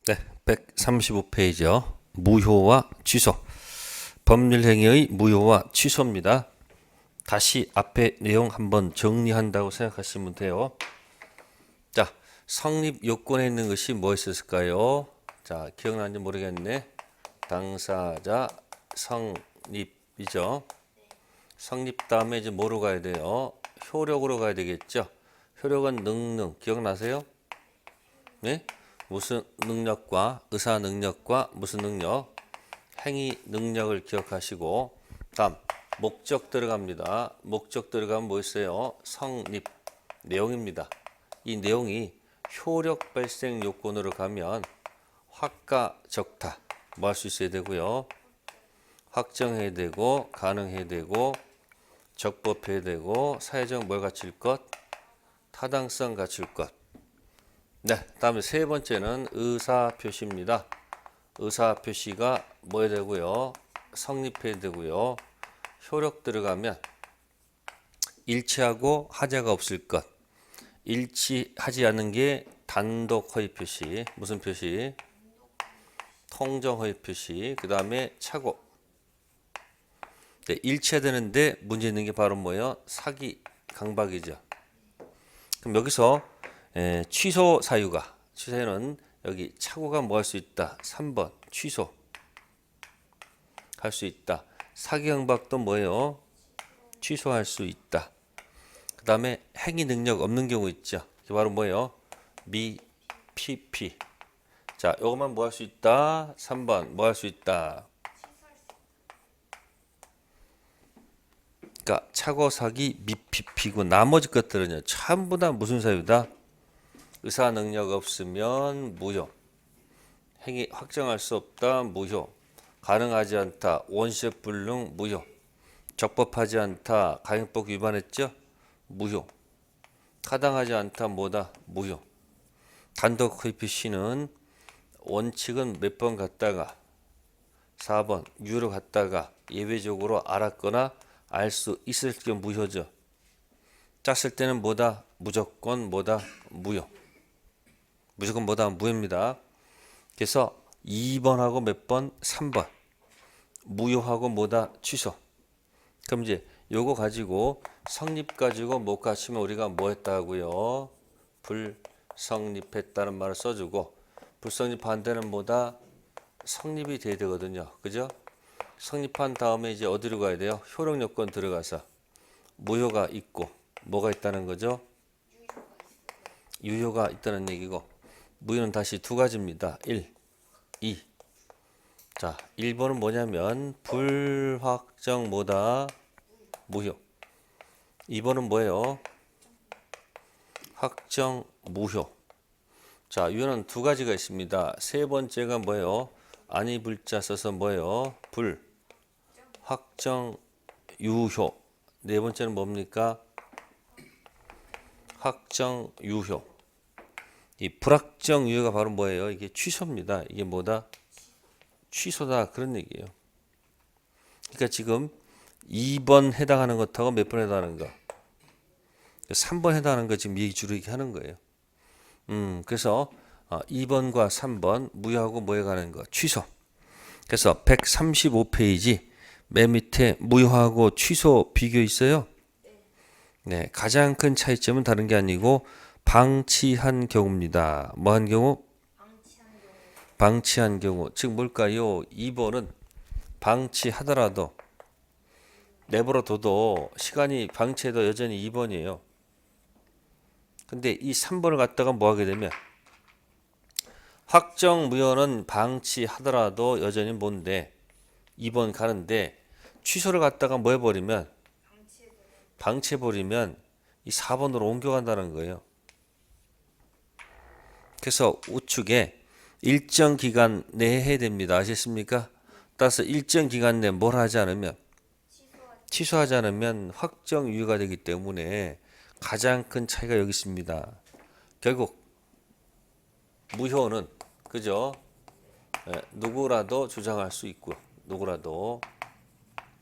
네, 135페이지요. 무효와 취소. 법률행위의 무효와 취소입니다. 다시 앞에 내용 한번 정리한다고 생각하시면 돼요. 자, 성립 요건에 있는 것이 뭐였을까요? 자, 기억나는지 모르겠네. 당사자 성립이죠. 성립 다음에 이제 뭐로 가야 돼요? 효력으로 가야 되겠죠. 효력은 능능 기억나세요? 네? 무슨 능력과 의사 능력과 무슨 능력? 행위 능력을 기억하시고 다음 목적 들어갑니다. 목적 들어가면 뭐 있어요? 성립 내용입니다. 이 내용이 효력 발생 요건으로 가면 확가 적타 뭐 할 수 있어야 되고요. 확정해야 되고 가능해야 되고 적법해야 되고 사회적 뭘 갖출 것? 타당성 갖출 것. 네, 다음에 세 번째는 의사표시입니다. 의사표시가 뭐 해야 되고요? 성립해야 되고요. 효력 들어가면 일치하고 하자가 없을 것. 일치하지 않는 게 단독 허위 표시. 무슨 표시? 통정 허위 표시. 그 다음에 착오. 네, 일치해야 되는데 문제 있는 게 바로 뭐예요? 사기, 강박이죠. 그럼 여기서 취소 사유가 취소는 여기 착오가 뭐 할 수 있다? 3번 취소 할 수 있다. 사기 강박도 뭐예요? 취소할 수 있다. 그 다음에 행위 능력 없는 경우 있죠. 이게 바로 뭐예요? 미PP. 자, 요것만 뭐 할 수 있다? 3번 뭐 할 수 있다? 그러니까 착오, 사기, 미PP고 나머지 것들은요. 전부 다 무슨 사유다? 의사 능력 없으면 무효. 행위 확정할 수 없다. 무효. 가능하지 않다. 원시적 불능 무효. 적법하지 않다. 가행법 위반했죠? 무효. 타당하지 않다. 뭐다? 무효. 단독 허위 표시는 원칙은 몇 번 갔다가 4번 유로 갔다가 예외적으로 알았거나 알 수 있을 경우 무효죠. 짰을 때는 뭐다? 무조건 뭐다? 무효. 무조건 뭐다? 무효입니다. 그래서 2번하고 몇 번? 3번. 무효하고 뭐다? 취소. 그럼 이제 요거 가지고 성립 가지고 못 갖추면 우리가 뭐 했다고요? 불성립했다는 말을 써주고 불성립 반대는 뭐다? 성립이 돼야 되거든요. 그죠? 성립한 다음에 이제 어디로 가야 돼요? 효력 요건 들어가서 무효가 있고 뭐가 있다는 거죠? 유효가 있다는 얘기고 무효는 다시 두 가지입니다. 1, 2. 자, 1번은 뭐냐면 불확정 뭐다? 무효. 2번은 뭐예요? 확정 무효. 자, 유효는 두 가지가 있습니다. 세 번째가 뭐예요? 아니 불자 써서 뭐예요? 불 확정 유효. 네 번째는 뭡니까? 확정 유효. 이 불확정 유효가 바로 뭐예요? 이게 취소입니다. 이게 뭐다? 취소다 그런 얘기예요. 그러니까 지금 2번 해당하는 것하고 몇 번 해당하는 거? 3번 해당하는 거 지금 얘기 주로 이렇게 하는 거예요. 그래서 2번과 3번 무효하고 뭐에 관한 거? 취소. 그래서 135페이지 맨 밑에 무효하고 취소 비교 있어요. 네, 가장 큰 차이점은 다른 게 아니고 방치한 경우입니다. 뭐 한 경우? 방치한 경우. 즉 뭘까요? 2번은 방치하더라도 내버려 둬도 시간이 방치해도 여전히 2번이에요. 근데 이 3번을 갖다가 뭐 하게 되면 확정 무효는 방치하더라도 여전히 뭔데 2번 가는데 취소를 갖다가 뭐 해버리면 방치해버리면 이 4번으로 옮겨간다는 거예요. 그래서 우측에 일정 기간 내에 해야 됩니다. 아셨습니까? 따라서 일정 기간 내에 뭘 하지 않으면 취소하지 않으면 확정 유효가 되기 때문에 가장 큰 차이가 여기 있습니다. 결국 무효는 그죠? 누구라도 주장할 수 있고 누구라도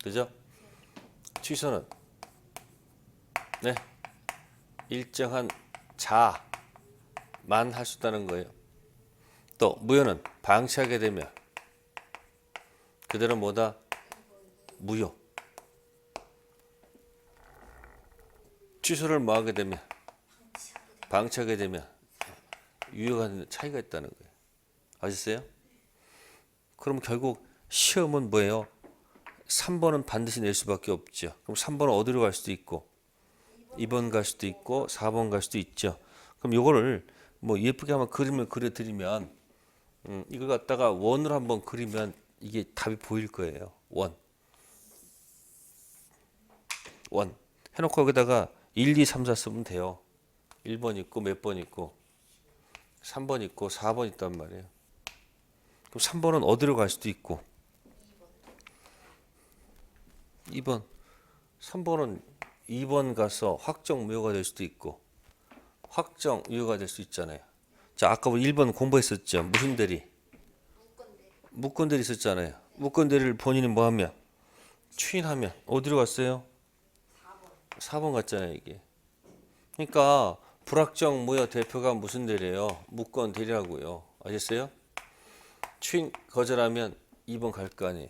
그죠? 취소는 네 일정한 자만 할 수 있다는 거예요. 또 무효는 방치하게 되면 그대로 뭐다? 무효. 취소를 뭐하게 되면 방치하게 되면 유효가 차이가 있다는 거예요. 아셨어요? 그럼 결국 시험은 뭐예요? 3번은 반드시 낼 수밖에 없죠. 그럼 3번은 어디로 갈 수도 있고 2번 갈 수도 있고 4번 갈 수도 있죠. 그럼 요거를 뭐 예쁘게 한번 그림을 그려드리면 이걸 갖다가 원으로 한번 그리면 이게 답이 보일 거예요. 원 해놓고 여기다가 1, 2, 3, 4 쓰면 돼요. 1번 있고 몇 번 있고 3번 있고 4번 있단 말이에요. 그럼 3번은 어디로 갈 수도 있고 2번 3번은 2번 가서 확정 무효가 될 수도 있고 확정 유효가 될 수 있잖아요. 자, 아까 우리 1번 공부했었죠. 무슨 대리? 무권 대리 있었잖아요. 무권 대리를 본인이 뭐 하면 추인하면 어디로 갔어요? 4번 갔잖아요, 이게. 그러니까 불확정 무효 대표가 무슨 대리예요? 무권 대리라고요. 아셨어요? 추인 거절하면 2번 갈 거 아니에요.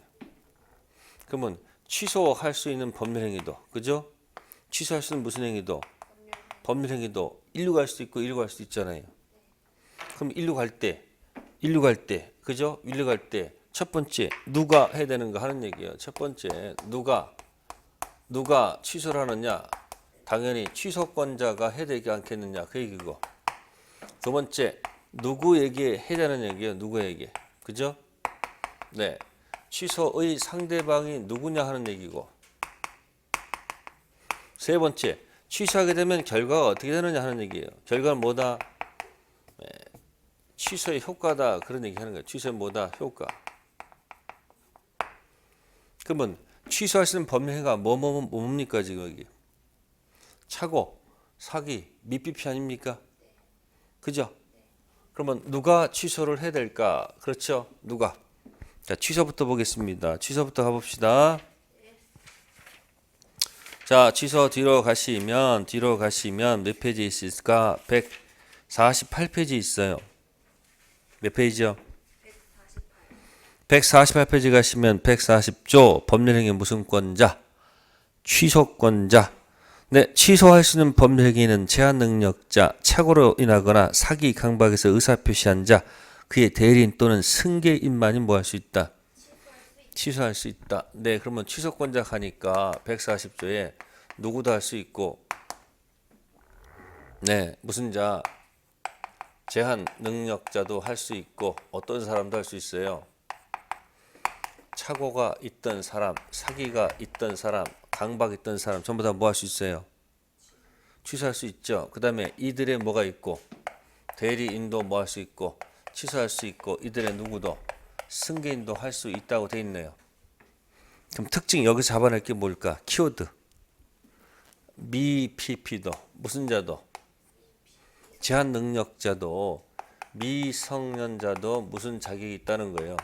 그러면 취소할 수 있는 법률 행위도, 그죠? 취소할 수 있는 무슨 행위도? 법률 행위도 1루 갈 수도 있고 1루 갈 수도 있잖아요. 그럼 1루 갈 때, 그죠? 1루 갈 때 첫 번째 누가 해야 되는가 하는 얘기예요. 첫 번째 누가 취소를 하느냐? 당연히 취소권자가 해야 되지 않겠느냐 그 얘기고. 두 번째 누구에게 해야 되는 얘기예요. 누구에게, 그죠? 네, 취소의 상대방이 누구냐 하는 얘기고. 세 번째 취소하게 되면 결과가 어떻게 되느냐 하는 얘기예요. 결과는 뭐다? 네, 취소의 효과다 그런 얘기 하는 거예요. 취소의 뭐다? 효과. 그러면 취소할 수 있는 법률행위가 뭡니까 지금 여기? 착오, 사기, 미피피 아닙니까? 그죠? 그러면 누가 취소를 해야 될까? 그렇죠? 누가? 자, 취소부터 보겠습니다. 취소부터 가봅시다. 자, 취소 뒤로 가시면 몇 페이지 있을까? 148페이지 있어요. 몇 페이지요? 148페이지 가시면 140조 법률행위 무슨 권자? 취소권자. 네, 취소할 수 있는 법률행위는 제한 능력자, 착오로 인하거나 사기, 강박에서 의사표시한 자, 그의 대리인 또는 승계인만이 뭐 할 수 있다? 취소할 수 있다. 네, 그러면 취소권자 하니까 140조에 누구도 할 수 있고, 네, 무슨 자? 제한 능력자도 할 수 있고, 어떤 사람도 할 수 있어요. 착오가 있던 사람, 사기가 있던 사람, 강박 있던 사람 전부 다 뭐 할 수 있어요? 취소할 수 있죠. 그 다음에 이들의 뭐가 있고 대리인도 뭐 할 수 있고 취소할 수 있고 이들의 누구도 승계인도 할 수 있다고 돼 있네요. 그럼 특징 여기서 잡아낼 게 뭘까? 키워드. 미PP도 무슨 자도 제한 능력자도 미성년자도 무슨 자격이 있다는 거예요.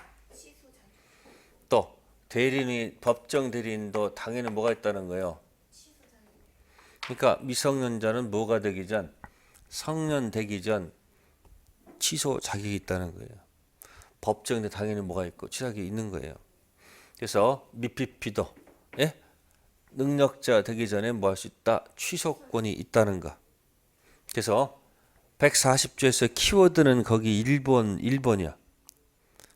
또 대리인이 법정 대리인도 당연히 뭐가 있다는 거예요. 그러니까 미성년자는 뭐가 되기 전 성년 되기 전 취소 자격이 있다는 거예요. 법정에 당연히 뭐가 있고 취소 자격이 있는 거예요. 그래서 미피피도 예? 능력자 되기 전에 뭐 할 수 있다? 취소권이 있다는 거. 그래서 140조에서 키워드는 거기 1번이야.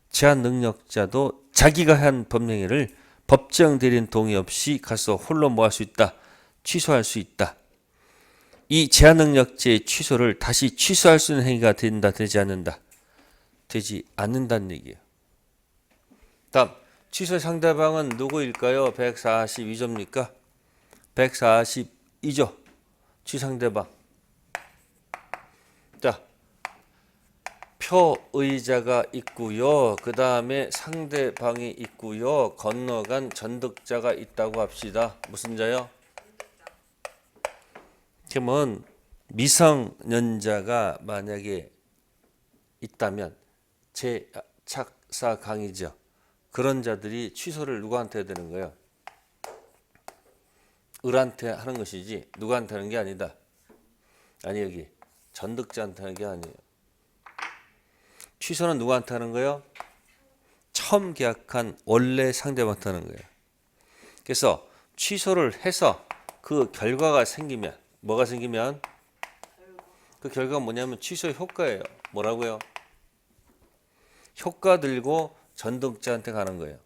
제한 능력자도 자기가 한 법령행위를 법정 대리인 동의 없이 가서 홀로 뭐 할 수 있다? 취소할 수 있다. 이 제한 능력자의 취소를 다시 취소할 수 있는 행위가 된다, 되지 않는다? 되지 않는다는 얘기예요. 다음, 취소 상대방은 누구일까요? 142조입니까? 142조. 취소 상대방. 자, 표의자가 있고요. 그 다음에 상대방이 있고요. 건너간 전득자가 있다고 합시다. 무슨 자요? 그러면 미성년자가 만약에 있다면 제착사 강이죠. 그런 자들이 취소를 누구한테 해야 되는 거예요? 을한테 하는 것이지 누구한테 하는 게 아니다. 아니 여기 전득자한테 하는 게 아니에요. 취소는 누구한테 하는 거예요? 처음 계약한 원래 상대방한테 하는 거예요. 그래서 취소를 해서 그 결과가 생기면 뭐가 생기면 그 결과가 뭐냐면 취소 효과예요. 뭐라고요? 효과 들고 전등자한테 가는 거예요.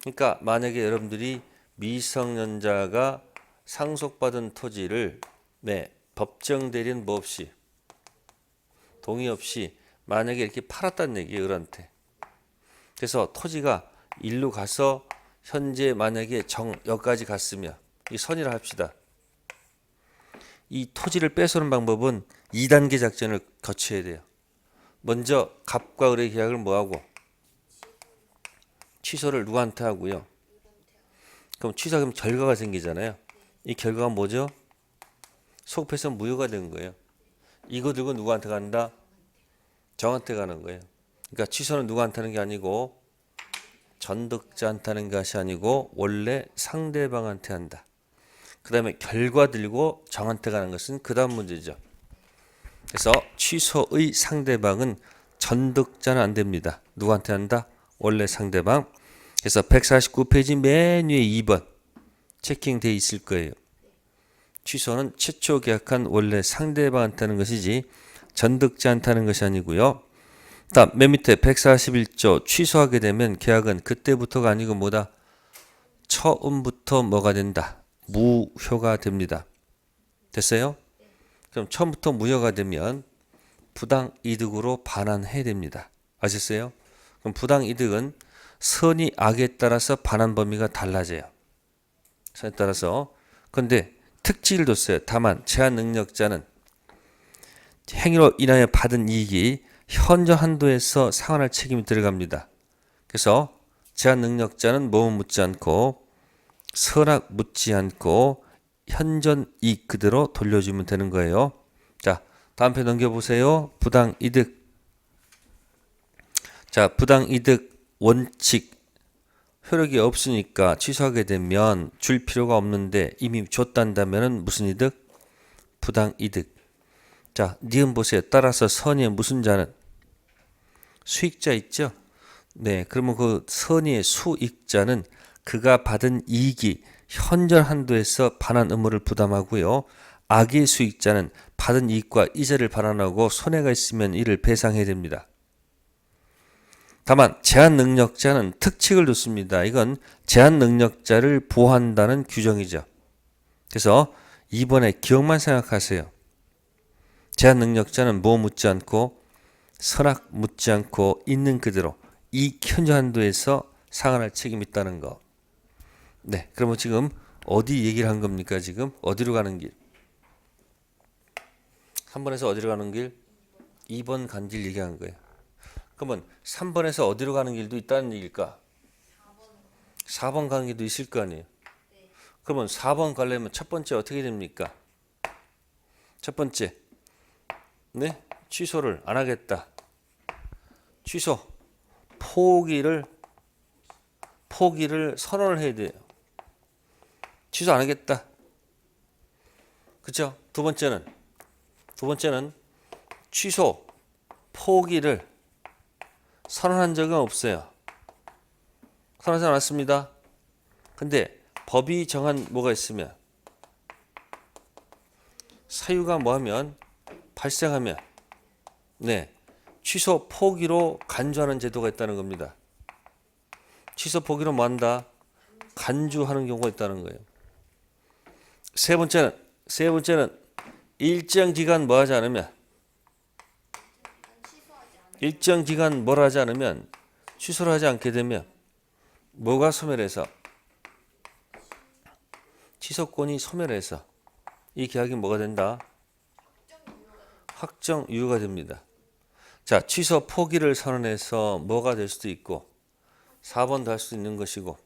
그러니까 만약에 여러분들이 미성년자가 상속받은 토지를 법정 대리인 뭐 없이 동의 없이 만약에 이렇게 팔았다는 얘기예요. 을한테. 그래서 토지가 일로 가서 현재 만약에 여기까지 갔으면 이 선이라 합시다. 이 토지를 뺏어오는 방법은 2단계 작전을 거쳐야 돼요. 먼저 갑과 을의 계약을 뭐하고 취소를 누구한테 하고요. 그럼 취소하면 결과가 생기잖아요. 이 결과가 뭐죠? 소급해서 무효가 된 거예요. 이거 들고 누구한테 간다? 정한테 가는 거예요. 그러니까 취소는 누구한테 하는 게 아니고 전득자한테 하는 것이 아니고 원래 상대방한테 한다. 그 다음에 결과 들고 정한테 가는 것은 그 다음 문제죠. 그래서 취소의 상대방은 전득자는 안 됩니다. 누구한테 한다? 원래 상대방. 그래서 149페이지 맨 위에 2번 체킹되어 있을 거예요. 취소는 최초 계약한 원래 상대방한테 하는 것이지 전득자한테 하는 것이 아니고요. 다음 맨 밑에 141조 취소하게 되면 계약은 그때부터가 아니고 뭐다? 처음부터 뭐가 된다? 무효가 됩니다. 됐어요? 그럼 처음부터 무효가 되면 부당이득으로 반환해야 됩니다. 아셨어요? 그럼 부당이득은 선이 악에 따라서 반환 범위가 달라져요. 선에 따라서. 그런데 특징을 뒀어요. 다만 제한 능력자는 행위로 인하여 받은 이익이 현저 한도에서 상환할 책임이 들어갑니다. 그래서 제한 능력자는 뭐뭐 묻지 않고 선악 묻지 않고 현전 이익 그대로 돌려주면 되는 거예요. 자, 다음 편 넘겨보세요. 부당이득. 자, 부당이득 원칙. 효력이 없으니까 취소하게 되면 줄 필요가 없는데 이미 줬단다면 무슨 이득? 부당이득. 자, 니은 보세요. 따라서 선의의 무슨 자는? 수익자 있죠? 네, 그러면 그 선의의 수익자는 그가 받은 이익이 현절 한도에서 반환 의무를 부담하고요. 악의 수익자는 받은 이익과 이자를 반환하고 손해가 있으면 이를 배상해야 됩니다. 다만 제한 능력자는 특칙을 뒀습니다. 이건 제한 능력자를 보호한다는 규정이죠. 그래서 이번에 기억만 생각하세요. 제한 능력자는 뭐 묻지 않고 선악 묻지 않고 있는 그대로 이 현저 한도에서 상환할 책임이 있다는 거. 네, 그러면 지금 어디 얘기를 한 겁니까? 지금 어디로 가는 길? 3번에서 어디로 가는 길? 2번 간 길 얘기한 거예요. 그러면 3번에서 어디로 가는 길도 있다는 얘기일까? 4번 가는 길도 있을 거 아니에요. 그러면 4번 가려면 첫 번째 어떻게 됩니까? 첫 번째, 네, 취소를 안 하겠다. 취소, 포기를 선언을 해야 돼요. 취소 안 하겠다. 그렇죠? 두 번째는 취소, 포기를 선언한 적은 없어요. 선언하지 않았습니다. 근데 법이 정한 뭐가 있으면 사유가 뭐하면 발생하면 네, 취소 포기로 간주하는 제도가 있다는 겁니다. 취소 포기로 뭐 한다? 간주하는 경우가 있다는 거예요. 세 번째는 일정 기간 뭐 하지 않으면 일정 기간 뭘 하지 않으면 취소를 하지 않게 되면 뭐가 소멸해서 취소권이 소멸해서 이 계약이 뭐가 된다? 확정 유효가 됩니다. 자, 취소 포기를 선언해서 뭐가 될 수도 있고 4번도 할 수 있는 것이고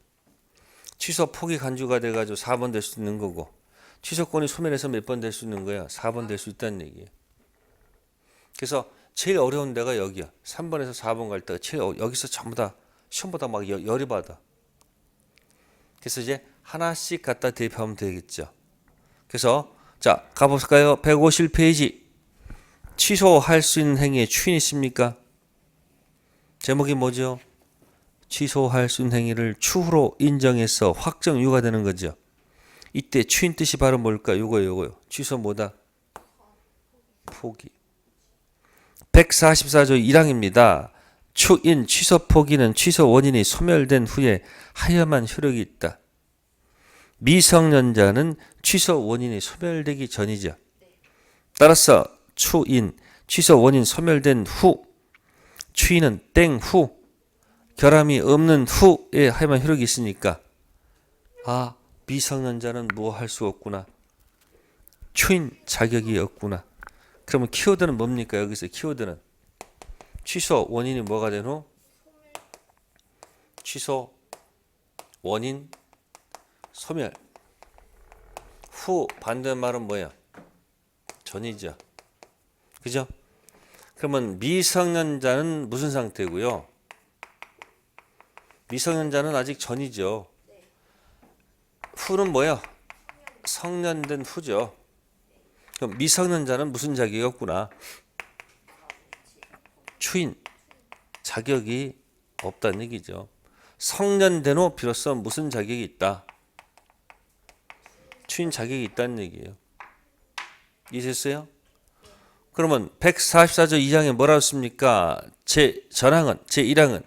취소 포기 간주가 돼가지고 4번 될 수 있는 거고 취소권이 소멸해서 몇 번 될 수 있는 거야? 4번 될 수 있다는 얘기예요. 그래서 제일 어려운 데가 여기야. 3번에서 4번 갈 때가 제일 여기서 전부 다 시험보다 막 열이 받아. 그래서 이제 하나씩 갖다 대입하면 되겠죠. 그래서 자, 가볼까요? 151페이지. 취소할 수 있는 행위에 추인이 있습니까? 제목이 뭐죠? 취소할 수 있는 행위를 추후로 인정해서 확정 이유가 되는 거죠. 이때 추인 뜻이 바로 뭘까? 요거요. 취소 뭐다? 포기. 144조 1항입니다. 추인 취소 포기는 취소 원인이 소멸된 후에 하여만 효력이 있다. 미성년자는 취소 원인이 소멸되기 전이죠. 따라서 추인 취소 원인 소멸된 후, 추인은 땡 후, 결함이 없는 후에 하여만 효력이 있으니까 미성년자는 뭐 할 수 없구나. 추인 자격이 없구나. 그러면 키워드는 뭡니까? 여기서 키워드는 취소 원인이 뭐가 된 후? 취소 원인 소멸. 후 반대말은 뭐야? 전이죠. 그죠? 그러면 미성년자는 무슨 상태고요? 미성년자는 아직 전이죠. 후는 뭐야? 성년된 후죠. 그럼 미성년자는 무슨 자격이 없구나? 추인 자격이 없다는 얘기죠. 성년된 후 비로소 무슨 자격이 있다? 추인 자격이 있다는 얘기예요. 이해됐어요? 그러면 144조 2항에 뭐라고 했습니까? 전항은 제1항은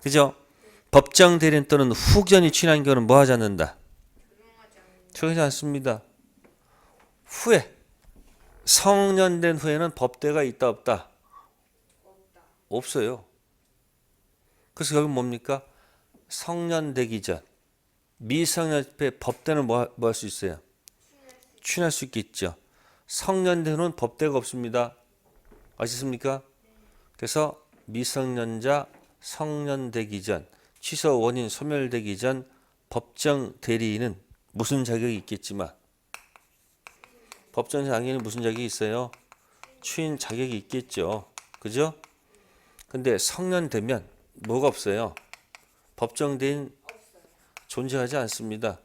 그죠? 법정 대리인 또는 후견이 추인한 경우는 뭐 하지 않는다? 적용하지 않습니다. 후에 성년된 후에는 법대가 있다 없다? 없어요. 그래서 여기 뭡니까? 성년되기 전 미성년자의 법대는 뭐 할 수 있어요? 추인할 수 있겠죠. 성년된 후는 법대가 없습니다. 아시습니까? 그래서 미성년자 성년되기 전 취소 원인 소멸되기 전 법정 대리인은 무슨 자격이 있겠지만 법정 장애인은 무슨 자격이 있어요? 추인 자격이 있겠죠. 그죠? 근데 성년되면 뭐가 없어요? 법정 대리인 존재하지 않습니다.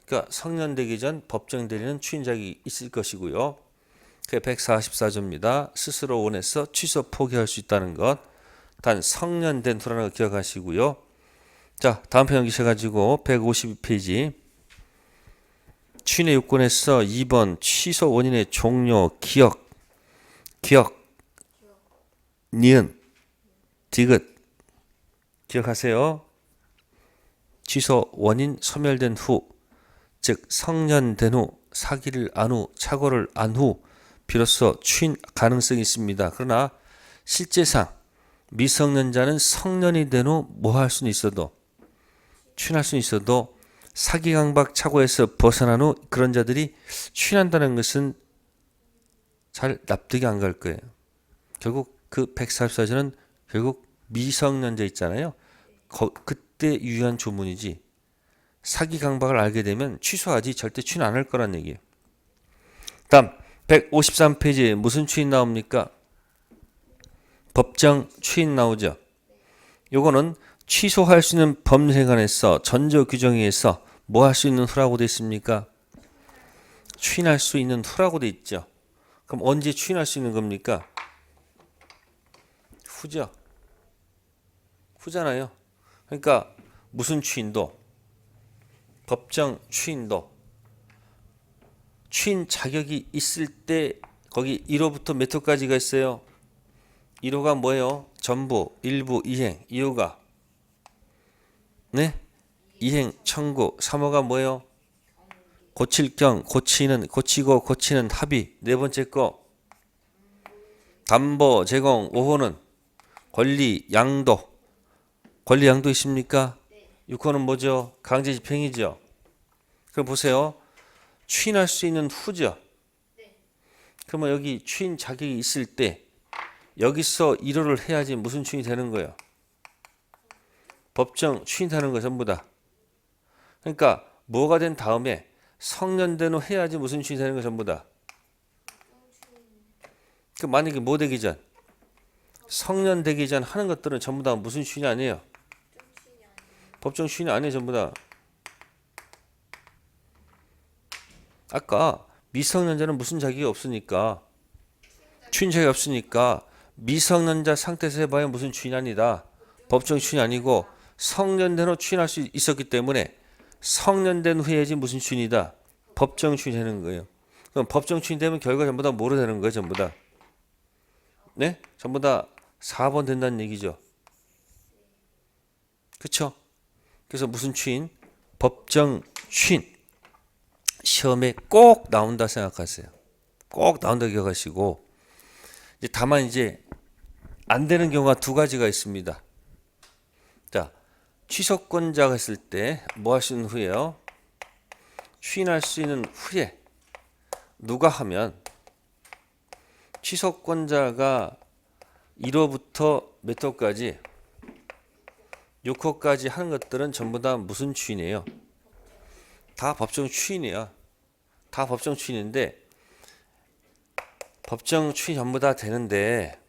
그러니까 성년되기 전 법정 대리인은 추인 자격이 있을 것이고요. 그게 144조입니다. 스스로 원해서 취소 포기할 수 있다는 것. 단 성년된 후라는 거 기억하시고요. 자, 다음 편 연기셔가지고 152페이지 추인의 요건에서 2번 취소 원인의 종료 기억 니은 디귿 기억하세요. 취소 원인 소멸된 후, 즉 성년된 후, 사기를 안 후, 착오를 안 후 비로소 추인 가능성이 있습니다. 그러나 실제상 미성년자는 성년이 된 후 뭐 할 수는 있어도 추인할 수는 있어도 사기 강박 착오에서 벗어난 후 그런 자들이 추인한다는 것은 잘 납득이 안 갈 거예요. 결국 그 144조는 결국 미성년자 있잖아요. 그때 유효한 조문이지 사기 강박을 알게 되면 취소하지 절대 추인 안 할 거란 얘기예요. 다음 153페이지에 무슨 추인 나옵니까? 법정 추인 나오죠. 요거는 취소할 수 있는 법률에 관해서 전조 규정에 의해서 뭐 할 수 있는 후라고 돼 있습니까? 추인할 수 있는 후라고 돼 있죠. 그럼 언제 추인할 수 있는 겁니까? 후죠. 후잖아요. 그러니까 무슨 추인도 법정 추인도 추인 자격이 있을 때 거기 1호부터 몇 호까지가 있어요? 1호가 뭐예요? 전부, 일부, 이행, 2호가 네? 이행, 청구, 3호가 뭐예요? 고칠 경, 고치는, 고치고 고치는 합의. 네 번째 거 담보, 제공, 5호는 권리, 양도. 권리, 양도 있습니까? 6호는 뭐죠? 강제 집행이죠. 그럼 보세요. 추인할 수 있는 후죠. 그러면 여기 추인 자격이 있을 때 여기서 1호를 해야지 무슨 추인이 되는 거예요? 법정 추인하는 거 전부 다. 그러니까 뭐가 된 다음에 성년된 후 해야지 무슨 추인이 되는 거 전부 다. 그 만약에 뭐 되기 전 성년 되기 전 하는 것들은 전부 다 무슨 추인이 아니에요? 법정 추인이 아니에요. 전부 다. 아까 미성년자는 무슨 자격이 없으니까 추인 자격이 없으니까 미성년자 상태에서 해봐야 무슨 추인이 아니다. 법정 추인이 아니고 성년된 후 추인할 수 있었기 때문에 성년된 후에야지 무슨 추인이다. 법정 추인이 되는 거예요. 그럼 법정 추인이 되면 결과 전부 다 뭐로 되는 거예요? 전부 다. 네? 전부 다 4번 된다는 얘기죠. 그쵸? 그래서 무슨 추인? 법정 추인. 시험에 꼭 나온다 생각하세요. 꼭 나온다 기억하시고 이제 다만 이제 안 되는 경우가 두 가지가 있습니다. 자, 취소권자가 했을 때 뭐 하시는 후에요? 추인할 수 있는 후에 누가 하면 취소권자가 1호부터 몇 호까지 6호까지 하는 것들은 전부 다 무슨 추인이에요? 다 법정 추인이야. 다 법정 추인인데 법정 추인이 전부 다 되는데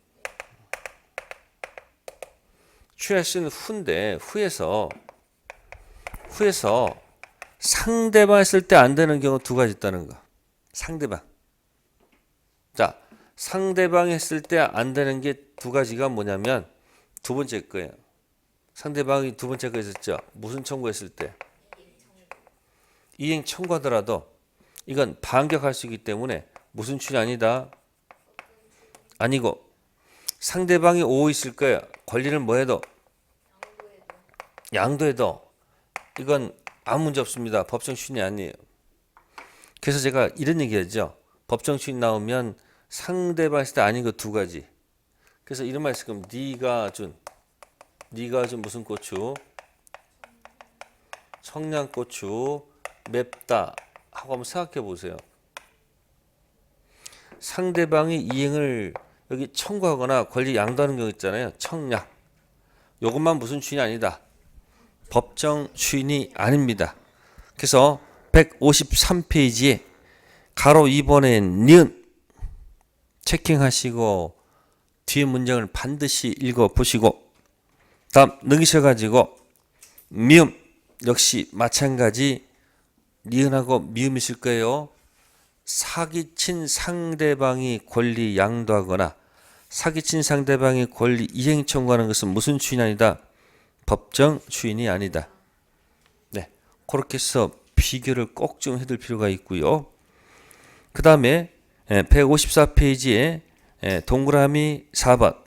추인할 수 있는 후인데 후에서 상대방 했을 때 안 되는 경우 두 가지 있다는 거. 상대방. 자, 상대방 했을 때 안 되는 게 두 가지가 뭐냐면 두 번째 거예요. 상대방이 두 번째 거 있었죠. 무슨 청구했을 때? 이행 청구하더라도 이건 반격할 수 있기 때문에 무슨 추인이 아니다. 아니고 상대방이 5 있을 거예요. 권리를 뭐 해도 양도해도 이건 아무 문제 없습니다. 법정 추인이 아니에요. 그래서 제가 이런 얘기하죠. 법정 추인 나오면 상대방 했을 때 아닌 거 두 가지. 그래서 이런 말 있을 거면 네가 준 무슨 고추? 청양고추 맵다 하고 한번 생각해 보세요. 상대방이 이행을 여기 청구하거나 권리 양도하는 경우 있잖아요. 청약. 요것만 무슨 추인이 아니다. 법정 추인이 아닙니다. 그래서 153페이지에 가로 2번에 니은 체킹하시고 뒤에 문장을 반드시 읽어보시고 다음 넘기셔가지고 미음 역시 마찬가지 니은하고 미음 있을 거예요. 사기친 상대방이 권리 양도하거나 사기친 상대방이 권리 이행 청구하는 것은 무슨 추인이 아니다. 법정 추인이 아니다. 네, 그렇게 해서 비교를 꼭 좀 해둘 필요가 있고요. 그 다음에 154페이지에 동그라미 4번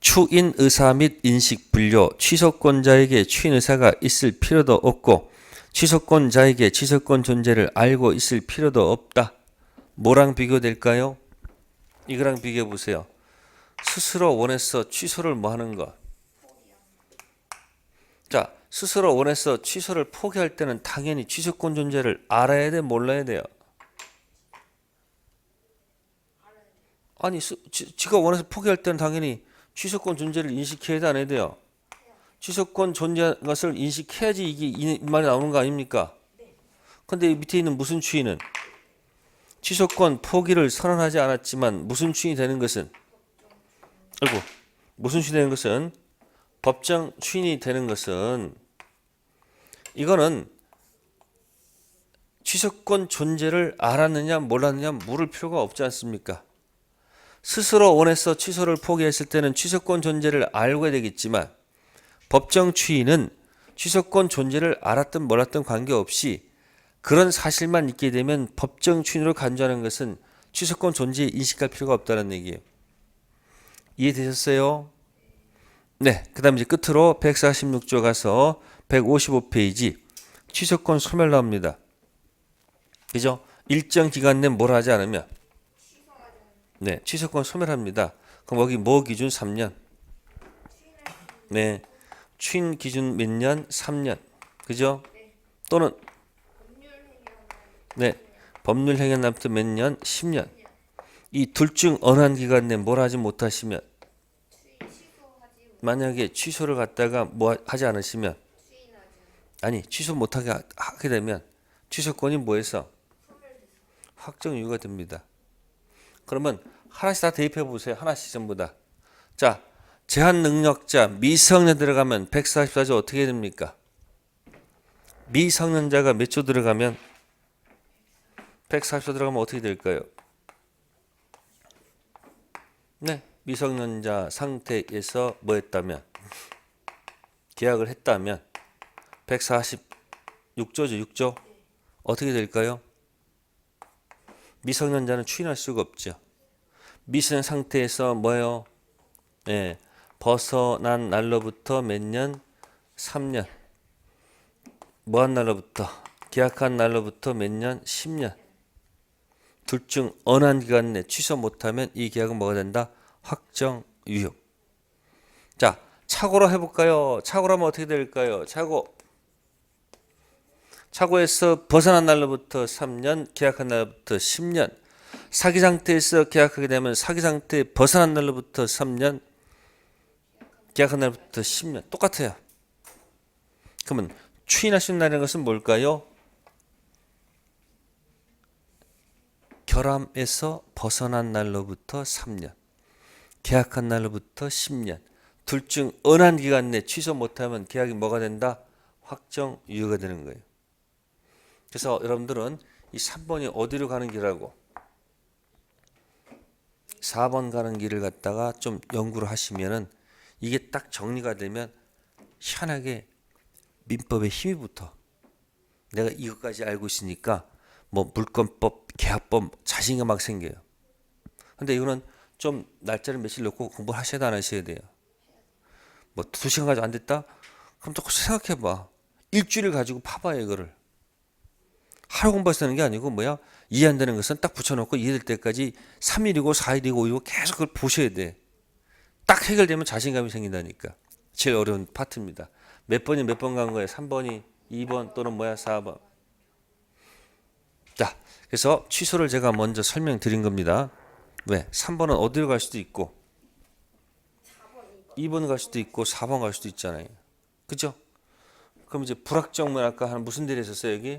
추인 의사 및 인식 분료 취소권자에게 추인 의사가 있을 필요도 없고 취소권자에게 취소권 존재를 알고 있을 필요도 없다. 뭐랑 비교될까요? 이거랑 비교해 보세요. 스스로 원해서 취소를 뭐 하는 거? 자, 스스로 원해서 취소를 포기할 때는 당연히 취소권 존재를 알아야 돼, 몰라야 돼요? 아니, 지가 원해서 포기할 때는 당연히 취소권 존재를 인식해야 돼, 안 해야 돼요? 취소권 존재한 것을 인식해야지 이게 이 말이 나오는 거 아닙니까? 근데 밑에 있는 무슨 추인은 취소권 포기를 선언하지 않았지만 무슨 추인이 되는 것은 무슨 추인이 되는 것은 법정 추인이 되는 것은 이거는 취소권 존재를 알았느냐 몰랐느냐 물을 필요가 없지 않습니까? 스스로 원해서 취소를 포기했을 때는 취소권 존재를 알고 해야 되겠지만 법정 추인은 취소권 존재를 알았든 몰랐든 관계없이 그런 사실만 있게 되면 법정 추인으로 간주하는 것은 취소권 존재에 인식할 필요가 없다는 얘기예요. 이해되셨어요? 네, 그 다음 이제 끝으로 146조 가서 155페이지 취소권 소멸 나옵니다. 그죠? 일정 기간 내 뭘 하지 않으면 네, 취소권 소멸합니다. 그럼 여기 뭐 기준 3년? 네, 추인 기준 몇 년? 3년. 그죠? 또는 네, 법률 행위 날부터 몇 년? 10년. 이 둘 중 어느 한 기간 내 뭘 하지 못하시면 만약에 취소를 갖다가 뭐 하지 않으시면 아니 취소 못하게 하게 되면 취소권이 뭐해서 확정 유효가 됩니다. 그러면 하나씩 다 대입해 보세요. 하나씩 전부 다. 자, 제한 능력자 미성년 들어가면 144조 어떻게 됩니까? 미성년자가 몇 조 들어가면 140조 들어가면 어떻게 될까요? 네, 미성년자 상태에서 뭐 했다면 계약을 했다면 146조죠. 6조. 어떻게 될까요? 미성년자는 추인할 수가 없죠. 미성 상태에서 뭐예요? 예, 벗어난 날로부터 몇 년? 3년. 뭐한 날로부터? 계약한 날로부터 몇 년? 10년. 둘 중 어느 한 기간 내 취소 못하면 이 계약은 뭐가 된다? 확정 유효. 자, 착오로 해볼까요? 착오로 하면 어떻게 될까요? 착오에서 벗어난 날로부터 3년, 계약한 날로부터 10년. 사기 상태에서 계약하게 되면 사기 상태에 벗어난 날로부터 3년, 계약한 날부터 10년. 똑같아요. 그러면 추인하신 날이라는 것은 뭘까요? 결함에서 벗어난 날로부터 3년, 계약한 날로부터 10년. 둘 중 어느 한 기간 내 취소 못하면 계약이 뭐가 된다? 확정 유효가 되는 거예요. 그래서 여러분들은 이 3번이 어디로 가는 길하고 4번 가는 길을 갖다가 좀 연구를 하시면은 이게 딱 정리가 되면 희한하게 민법에 힘이 붙어. 내가 이것까지 알고 있으니까 뭐 물권법, 계약법 자신감 막 생겨요. 근데 이거는 좀 날짜를 며칠 놓고 공부를 하셔야 안 하셔야 돼요. 뭐 2시간 가지고 안 됐다? 그럼 또 생각해봐. 일주일을 가지고 파봐요 이거를. 하루 공부해서 되는 게 아니고 뭐야? 이해 안 되는 것은 딱 붙여놓고 이해될 때까지 3일이고 4일이고 5일이고 계속 그걸 보셔야 돼. 딱 해결되면 자신감이 생긴다니까. 제일 어려운 파트입니다. 몇 번이 몇 번 간 거예요? 3번이 2번 또는 뭐야? 4번. 자, 그래서 취소를 제가 먼저 설명드린 겁니다. 왜? 3번은 어디로 갈 수도 있고 2번 갈 수도 있고 4번 갈 수도 있잖아요. 그죠? 그럼 이제 불확정물 아까 한 무슨 대리 했었어요 여기?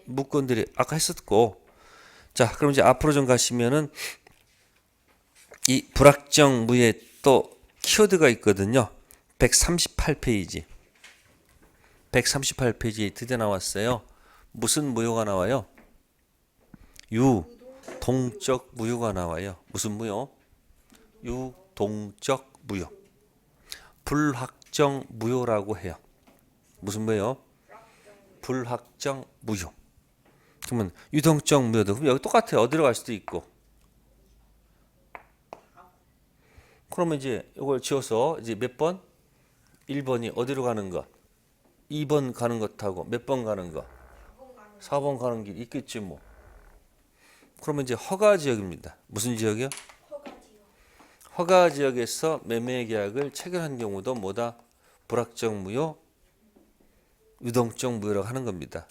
무건들이 아까 했었고. 자, 그럼 이제 앞으로 좀 가시면은 이 불확정무에 또 키워드가 있거든요. 138페이지. 138페이지에 드디어 나왔어요. 무슨 무효가 나와요? 유동적 무효가 나와요. 무슨 무효? 유동적 무효. 불확정 무효라고 해요. 무슨 무효? 불확정 무효. 그러면 유동적 무효도 그럼 여기 똑같아요. 어디로 갈 수도 있고. 그러면 이제 이걸 지어서 이제 몇 번? 1번이 어디로 가는 것? 2번 가는 것하고 몇 번 가는 것? 4번 가는 길 있겠지 뭐. 그러면 이제 허가 지역입니다. 무슨 지역이요? 허가 지역에서 매매 계약을 체결한 경우도 뭐다? 불확정 무효, 유동적 무효라고 하는 겁니다.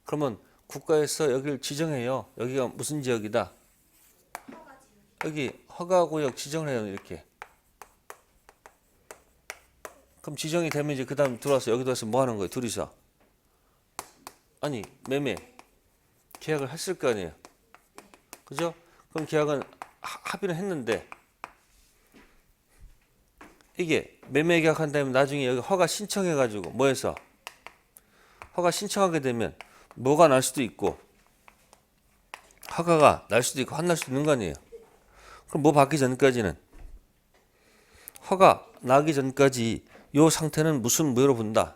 그러면 국가에서 여기를 지정해요. 여기가 무슨 지역이다? 여기 허가구역 지정을 해요. 이렇게. 그럼 지정이 되면 이제 그 다음 들어와서 여기 들어와서 뭐 하는 거예요? 둘이서. 아니 매매 계약을 했을 거 아니에요. 그죠? 그럼 계약은 합의를 했는데 이게 매매 계약한 다음에 나중에 여기 허가 신청해가지고 뭐 해서 허가 신청하게 되면 뭐가 날 수도 있고 허가가 날 수도 있고 안 날 수도 있는 거 아니에요. 그럼 뭐 받기 전까지는 허가 나기 전까지 요 상태는 무슨 무효로 본다?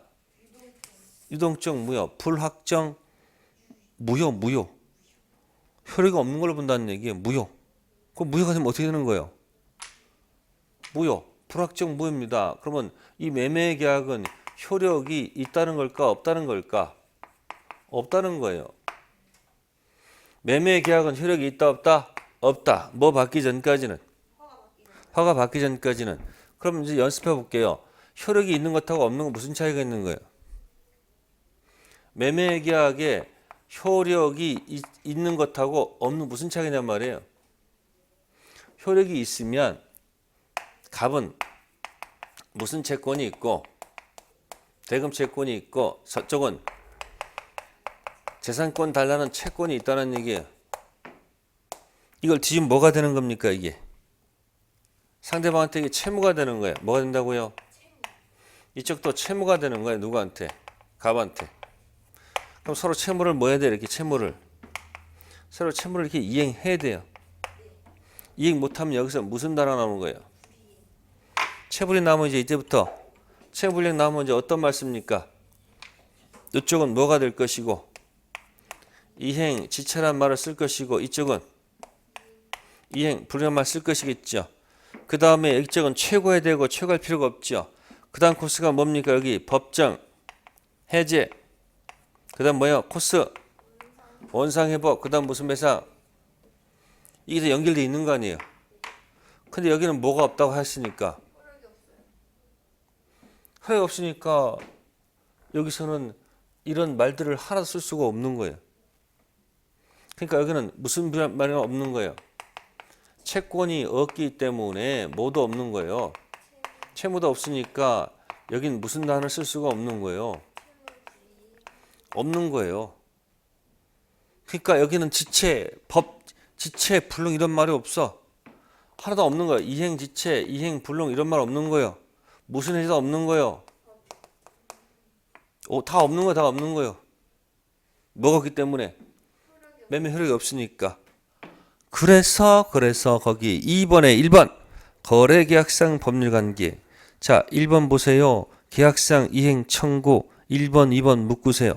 유동적 무효, 불확정 무효. 효력이 없는 걸로 본다는 얘기예요. 무효. 그럼 무효가 되면 어떻게 되는 거예요? 무효, 불확정 무효입니다. 그러면 이 매매 계약은 효력이 있다는 걸까 없다는 걸까? 없다는 거예요. 매매 계약은 효력이 있다 없다? 없다. 뭐 받기 전까지는? 허가 받기 전까지는. 그럼 이제 연습해 볼게요. 효력이 있는 것하고 없는 거 무슨 차이가 있는 거예요? 매매 계약에 효력이 있는 것하고 없는 무슨 차이냐는 말이에요. 효력이 있으면 갑은 무슨 채권이 있고 대금 채권이 있고 저쪽은 재산권 달라는 채권이 있다는 얘기예요. 이걸 뒤집으면 뭐가 되는 겁니까 이게? 상대방한테 이게 채무가 되는 거예요. 뭐가 된다고요? 이쪽도 채무가 되는 거예요. 누구한테? 갑한테. 그럼 서로 채무를 뭐 해야 돼? 이렇게 채무를 새로 채무를 이렇게 이행해야 돼요. 이행 못하면 여기서 무슨 단어 나오는 거예요? 체불이 나오면 이제 이때부터 체불이행 나오면 이제 어떤 말 씁니까? 이쪽은 뭐가 될 것이고 이행 지체란 말을 쓸 것이고 이쪽은 이행 불이란 말 쓸 것이겠죠. 그 다음에 이쪽은 최고해야 되고 최고할 필요가 없죠. 그 다음 코스가 뭡니까? 여기 법정 해제 그 다음 뭐예요? 코스 원상회복 그 다음 무슨 배상 이게 다 연결되어 있는 거 아니에요. 근데 여기는 뭐가 없다고 하시니까 허락이 없으니까 여기서는 이런 말들을 하나도 쓸 수가 없는 거예요. 그러니까 여기는 무슨 말이 없는 거예요. 채권이 없기 때문에 뭐도 없는 거예요. 채무도 없으니까 여긴 무슨 단어를 쓸 수가 없는 거예요. 없는 거예요. 그러니까 여기는 지체, 법, 지체, 불능 이런 말이 없어. 하나도 없는 거예요. 이행, 지체, 이행, 불능 이런 말 없는 거예요. 무슨 해도 없는 거예요. 다 없는 거예요. 다 없는 거예요. 뭐가 없기 때문에? 매매 효력이 없으니까. 그래서 거기 2번에 1번 거래계약상 법률관계. 자 1번 보세요. 계약상 이행 청구 1번 2번 묶으세요.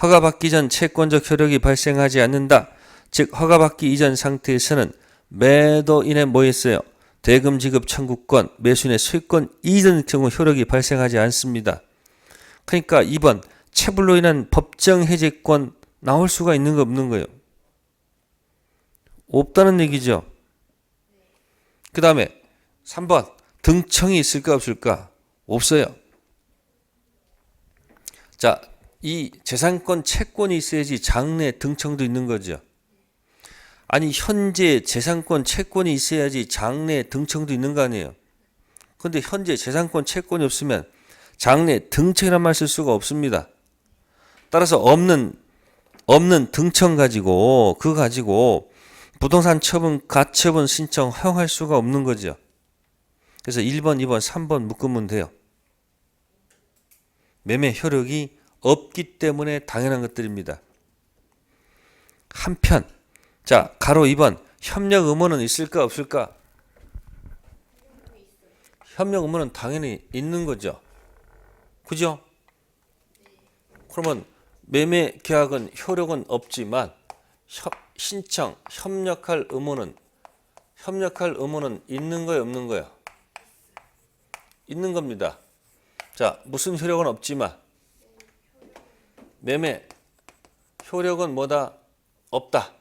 허가받기 전 채권적 효력이 발생하지 않는다. 즉 허가받기 이전 상태에서는 매도인의 뭐 있어요? 대금 지급 청구권, 매수인의 소유권 이전 경우 효력이 발생하지 않습니다. 그러니까 2번 체불로 인한 법정 해제권 나올 수가 있는 거 없는 거예요. 없다는 얘기죠. 그 다음에 3번 등청이 있을까 없을까? 없어요. 자, 이 재산권 채권이 있어야지 장래 등청도 있는 거죠. 아니 현재 재산권 채권이 있어야지 장래 등청도 있는 거 아니에요. 그런데 현재 재산권 채권이 없으면 장래 등청이란 말 쓸 수가 없습니다. 따라서 없는 등청 가지고 그거 가지고 부동산 처분 가처분 신청 허용할 수가 없는 거죠. 그래서 1번, 2번, 3번 묶으면 돼요. 매매 효력이 없기 때문에 당연한 것들입니다. 한편 자 가로 2번 협력 의무는 있을까 없을까? 협력 의무는 당연히 있는 거죠. 그죠? 그러면 매매 계약은 효력은 없지만 신청 협력할 의무는 있는 거예요 없는 거예요? 있는 겁니다. 자 무슨 효력은 없지만 매매 효력은 뭐다? 없다.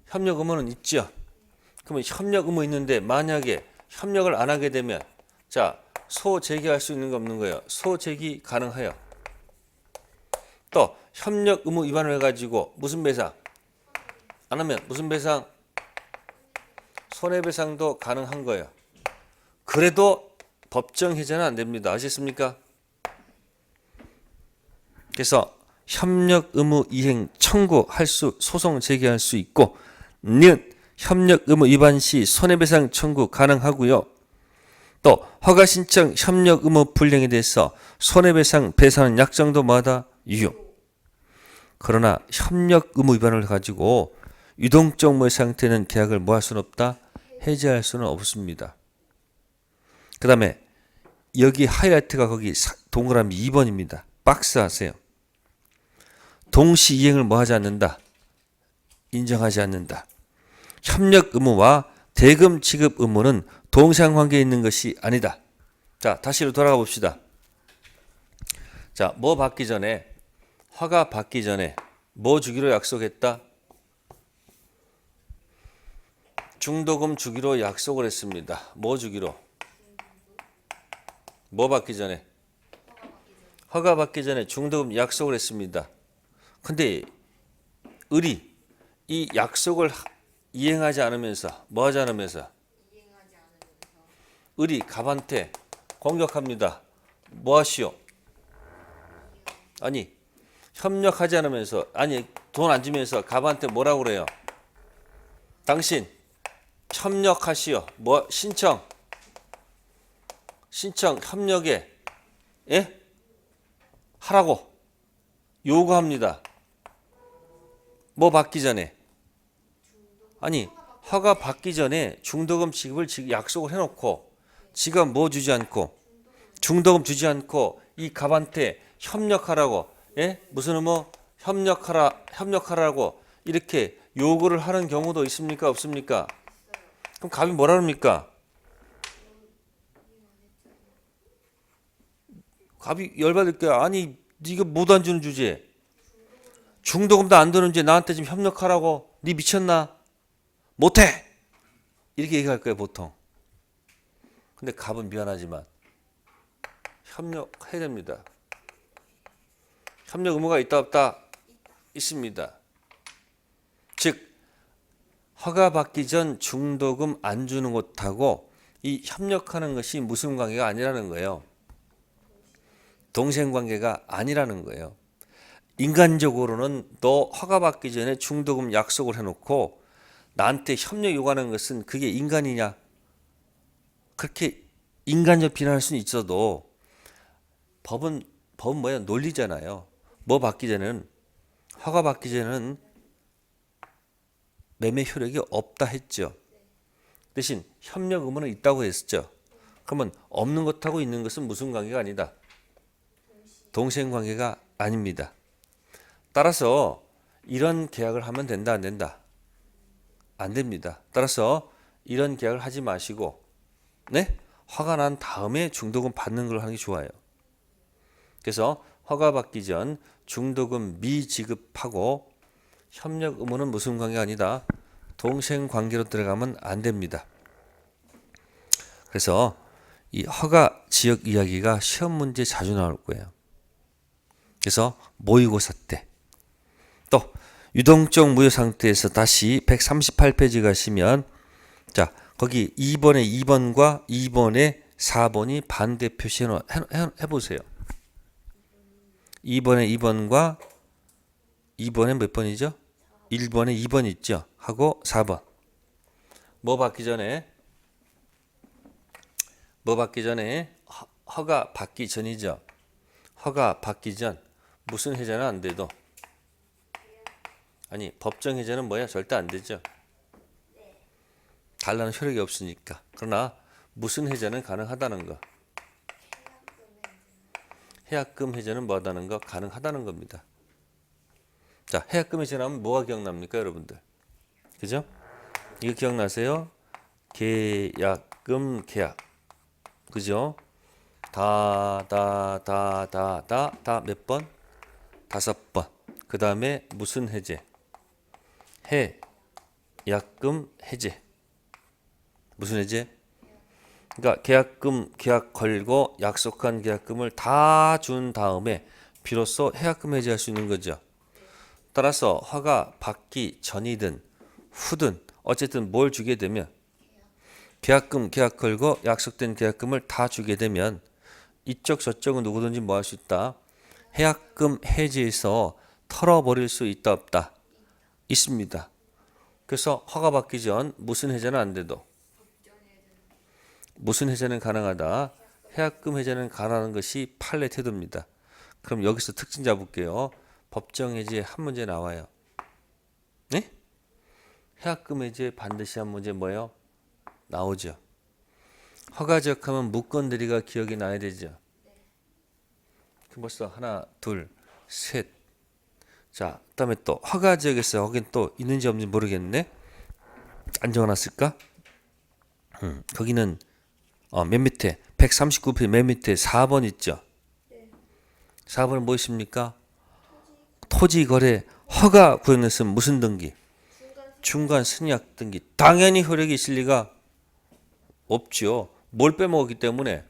협력 의무는 있죠. 그러면 협력 의무 있는데 만약에 협력을 안 하게 되면 자 소제기할 수 있는 거 없는 거예요. 소제기 가능해요. 또 협력 의무 위반을 해가지고 무슨 배상? 안 하면 무슨 배상? 손해배상도 가능한 거예요. 그래도 법정 해제는 안 됩니다. 아시겠습니까? 그래서 협력 의무 이행 청구할 수 소송 제기할 수 있고 니은 협력 의무 위반 시 손해배상 청구 가능하고요. 또 허가 신청 협력 의무 불이행에 대해서 손해배상 배상하는 약정도마다 유효. 그러나 협력 의무 위반을 가지고 유동적 모의 상태는 계약을 뭐 할 수는 없다? 해제할 수는 없습니다. 그 다음에 여기 하이라이트가 거기 동그라미 2번입니다. 박스 하세요. 동시 이행을 뭐 하지 않는다? 인정하지 않는다. 협력 의무와 대금 지급 의무는 동상관계에 있는 것이 아니다. 자, 다시 돌아가 봅시다. 자, 뭐 받기 전에 허가 받기 전에 뭐 주기로 약속했다? 중도금 주기로 약속을 했습니다. 뭐 주기로? 뭐 받기 전에? 허가 받기 전에 중도금 약속을 했습니다. 근데 을이 이 약속을 이행하지 않으면서 뭐 하지 않으면서 을이 갑한테 공격합니다. 뭐 하시오? 아니 협력하지 않으면서 아니 돈 안 주면서 갑한테 뭐라고 그래요? 당신 협력하시오. 뭐 신청 협력에 예? 하라고 요구합니다. 뭐 받기 전에 아니 허가 받기 전에 중도금 지급을 약속을 해놓고 지가 뭐 주지 않고 중도금 주지 않고 이 갑한테 협력하라고 예? 무슨 뭐 협력하라고 이렇게 요구를 하는 경우도 있습니까? 없습니까? 그럼 갑이 뭐라 합니까? 갑이 열받을 거야. 아니 네가 못 안 주는 주제에 중도금도 안 드는 주제에 나한테 지금 협력하라고 네 미쳤나? 못해! 이렇게 얘기할 거예요 보통. 근데 갑은 미안하지만 협력해야 됩니다. 협력 의무가 있다 없다? 있습니다. 즉 허가 받기 전 중도금 안 주는 것하고 이 협력하는 것이 무슨 관계가 아니라는 거예요. 동생 관계가 아니라는 거예요. 인간적으로는 너 허가 받기 전에 중도금 약속을 해놓고 나한테 협력 요구하는 것은 그게 인간이냐? 그렇게 인간적 비난할 수는 있어도 법은 뭐야? 논리잖아요. 뭐 받기 전에는 허가 받기 전에는 매매 효력이 없다 했죠. 대신 협력 의무는 있다고 했죠. 그러면 없는 것하고 있는 것은 무슨 관계가 아니다. 동생 관계가 아닙니다. 따라서 이런 계약을 하면 된다 안 된다? 안 됩니다. 따라서 이런 계약을 하지 마시고 네? 허가 난 다음에 중도금 받는 걸 하는 게 좋아요. 그래서 허가 받기 전 중도금 미지급하고 협력 의무는 무슨 관계가 아니다. 동생 관계로 들어가면 안 됩니다. 그래서 이 허가 지역 이야기가 시험 문제 자주 나올 거예요. 그래서 모의고사 때 또 유동적 무효 상태에서 다시 138페이지 가시면 자 거기 2번에 2번과 2번에 4번이 반대 표시 해보세요. 2번에 2번과 2번에 몇 번이죠? 1번에 2번 있죠? 하고 4번 뭐 받기 전에 허가 받기 전이죠. 허가 받기 전 무슨 해제는 안 돼도 아니 법정 해제는 뭐야? 절대 안 되죠. 달라는 효력이 없으니까. 그러나 무슨 해제는 가능하다는 거. 해약금 해제는 뭐하다는 거? 가능하다는 겁니다. 자, 해약금 해제 나오면 뭐가 기억납니까, 여러분들? 그죠? 이거 기억나세요? 계약금 계약. 그죠? 다 몇 번? 5번. 그 다음에 무슨 해제? 해약금 해제. 무슨 해제? 그러니까 계약 걸고 약속한 계약금을 다 준 다음에 비로소 해약금 해제할 수 있는 거죠. 따라서 허가 받기 전이든 후든 어쨌든 뭘 주게 되면 계약 걸고 약속된 계약금을 다 주게 되면 이쪽 저쪽은 누구든지 뭐 할 수 있다. 해약금 해제해서 털어버릴 수 있다 없다? 있습니다. 그래서 허가 받기 전 무슨 해제는 안 돼도 무슨 해제는 가능하다. 해약금 해제는 가능한 것이 판례 태도입니다. 그럼 여기서 특징 잡을게요. 법정 해제 한 문제 나와요. 네? 해약금 해제 반드시 한 문제 뭐예요? 나오죠. 허가 지역하면 무건들이가 기억이 나야 되죠. 벌써 하나, 둘, 셋. 자, 그다음에 또 허가 지역에서 거긴 또 있는지 없는지 모르겠네. 안 적어놨을까? 거기는 맨 밑에 139페이지 맨 밑에 4번 있죠. 4번은 무엇입니까? 토지거래 허가 구역에서는 무슨 등기? 중간 승약 등기. 당연히 효력이 있을 리가 없죠. 뭘 빼먹었기 때문에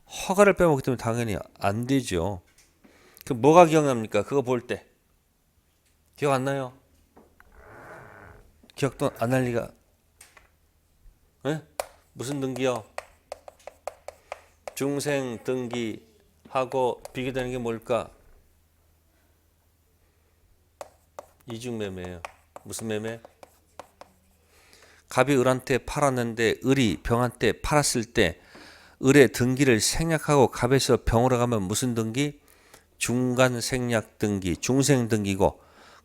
허가를 빼먹기 때문에 당연히 안 되죠. 그 뭐가 기억납니까? 그거 볼 때 기억 안 나요? 기억도 안 날 리가. 에? 무슨 등기요? 중생 등기하고 비교되는 게 뭘까? 이중매매예요. 무슨 매매? 갑이 을한테 팔았는데 을이 병한테 팔았을 때 을의 등기를 생략하고 갑에서 병으로 가면 무슨 등기? 중간 생략 등기, 중생 등기고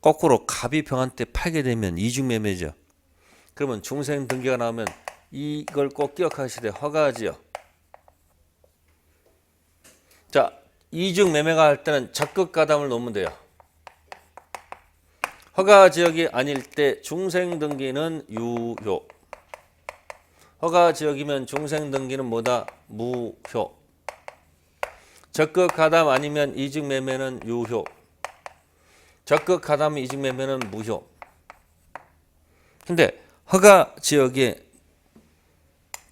거꾸로 갑이 병한테 팔게 되면 이중매매죠. 그러면 중생등기가 나오면 이걸 꼭 기억하시되 허가지역. 자, 이중매매가 할 때는 적극가담을 놓으면 돼요. 허가지역이 아닐 때 중생등기는 유효. 허가지역이면 중생등기는 뭐다? 무효. 적극가담 아니면 이중매매는 유효. 적극가담 이중매매는 무효. 근데 허가지역에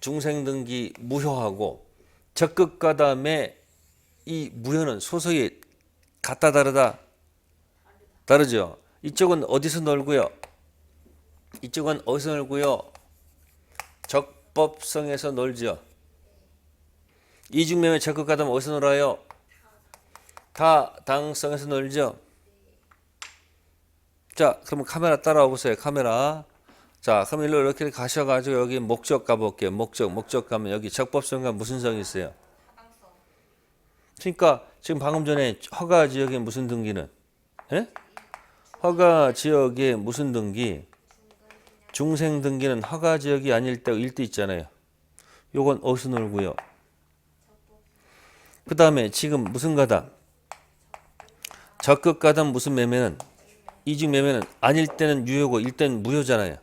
중생등기 무효하고 적극가담의 이 무효는 소속이 같다 다르다? 다르죠. 이쪽은 어디서 놀고요? 이쪽은 어디서 놀고요? 적법성에서 놀죠. 이중매매 적극가담 어디서 놀아요? 타당성에서 놀죠. 자, 그러면 카메라 따라와 보세요. 카메라. 자, 그럼 일로 이렇게 가셔가지고 여기 목적 가볼게요. 목적 가면 여기 적법성과 무슨 성이 있어요? 그러니까 지금 방금 전에 허가 지역에 무슨 등기는? 예? 허가 지역에 무슨 등기? 중생 등기는 허가 지역이 아닐 때 일도 있잖아요. 요건 어디서 놀고요? 그 다음에 지금 무슨 가담? 적극 가담 무슨 매매는? 이중 매매는 아닐 때는 유효고 일 때는 무효잖아요.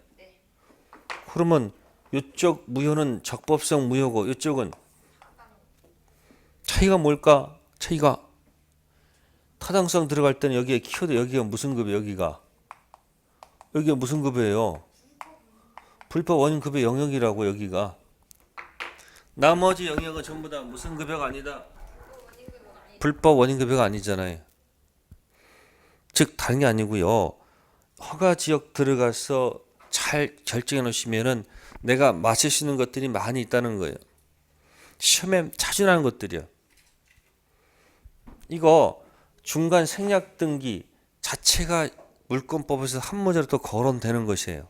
그러면 이쪽 무효는 적법성 무효고 이쪽은 차이가 뭘까? 차이가 타당성 들어갈 때는 여기에 키워드 여기가 무슨 급이에요? 여기가 무슨 급이에요? 불법 원인급의 영역이라고 여기가. 나머지 영역은 전부 다 무슨 급여가 아니다? 불법 원인급여가 아니잖아요. 즉 다른 게 아니고요. 허가 지역 들어가서 잘 결정해 놓으시면은 내가 맞힐 수 있는 것들이 많이 있다는 거예요. 시험에 자주 나는 것들이요. 이거 중간 생략 등기 자체가 물권법에서 한 문제로 또 거론되는 것이에요.